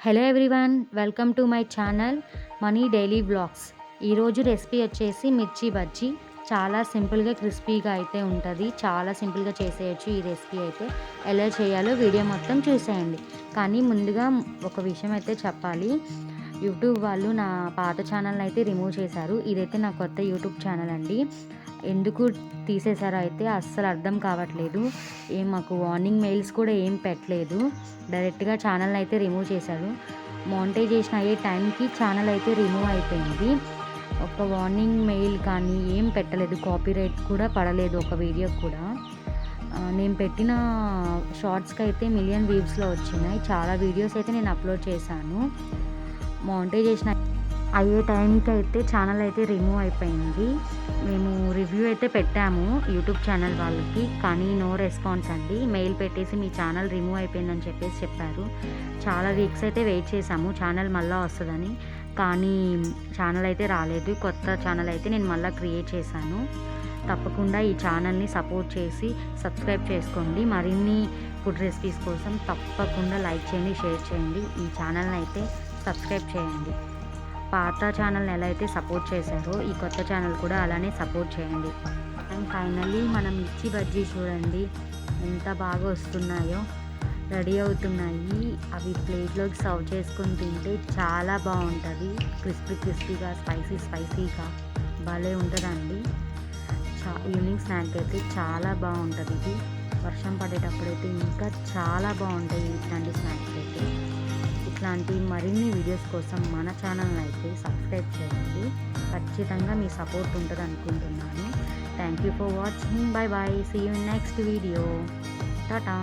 Hello everyone, welcome to my channel money daily vlogs. ఈరోజు recipe వచ్చేసి మిర్చి బజ్జీ. చాలా సింపుల్గా క్రిస్పీగా అయితే ఉంటుంది. చాలా సింపుల్గా చేసేయచ్చు ఈ రెసిపీ అయితే. ఎలా చేయాలో వీడియో మొత్తం చూసేయండి. కానీ ముందుగా ఒక విషయం అయితే చెప్పాలి. యూట్యూబ్ వాళ్ళు నా పాత ఛానల్ని అయితే రిమూవ్ చేశారు. ఇదైతే నా కొత్త యూట్యూబ్ ఛానల్ అండి. ఎందుకు తీసేశారో అయితే అస్సలు అర్థం కావట్లేదు. మాకు వార్నింగ్ మెయిల్స్ కూడా ఏం పెట్టలేదు. డైరెక్ట్గా ఛానల్ని అయితే రిమూవ్ చేశారు. మానిటైజేషన్ అయ్యే టైంకి ఛానల్ అయితే రిమూవ్ అయిపోయింది. ఒక వార్నింగ్ మెయిల్ కానీ ఏం పెట్టలేదు. కాపీరైట్ కూడా పడలేదు ఒక వీడియోకి కూడా. నేను పెట్టిన షార్ట్స్కి అయితే మిలియన్ వ్యూస్లో వచ్చినాయి. చాలా వీడియోస్ అయితే నేను అప్లోడ్ చేశాను. మానిటైజేషన్ అయ్యే టైంకి అయితే ఛానల్ అయితే రిమూవ్ అయిపోయింది. మేము రివ్యూ అయితే పెట్టాము యూట్యూబ్ ఛానల్ వాళ్ళకి, కానీ నో రెస్పాన్స్ అండి. మెయిల్ పెట్టేసి మీ ఛానల్ రిమూవ్ అయిపోయిందని చెప్పారు. చాలా వీక్స్ అయితే వెయిట్ చేశాము ఛానల్ మళ్ళీ వస్తుందని, కానీ ఛానల్ అయితే రాలేదు. కొత్త ఛానల్ అయితే నేను మళ్ళీ క్రియేట్ చేశాను. తప్పకుండా ఈ ఛానల్ని సపోర్ట్ చేసి సబ్స్క్రైబ్ చేసుకోండి. మరిన్ని ఫుడ్ రెసిపీస్ కోసం తప్పకుండా లైక్ చేయండి, షేర్ చేయండి. ఈ ఛానల్ని అయితే సబ్స్క్రైబ్ చేయండి. పాత ఛానల్ని ఎలా అయితే సపోర్ట్ చేశారో ఈ కొత్త ఛానల్ కూడా అలానే సపోర్ట్ చేయండి. అండ్ ఫైనల్లీ మనం మిర్చి బజ్జీ చూడండి ఎంత బాగా వస్తున్నాయో, రెడీ అవుతున్నాయి. అవి ప్లేట్లోకి సర్వ్ చేసుకొని తింటే చాలా బాగుంటుంది. క్రిస్పీగా స్పైసీగా భలే ఉంటుందండి. ఈవినింగ్ స్నాక్ అయితే చాలా బాగుంటుంది. ఇది వర్షం పడేటప్పుడైతే ఇంకా చాలా బాగుంటాయి ఇట్లాంటి స్నాక్స్ అయితే. ఇట్లాంటి మరిన్ని వీడియోస్ కోసం మన ఛానల్ని అయితే సబ్స్క్రైబ్ చేయండి. ఖచ్చితంగా మీ సపోర్ట్ ఉంటుంది అనుకుంటున్నాను. Thank you for watching. Bye bye. See you in next video. Tata.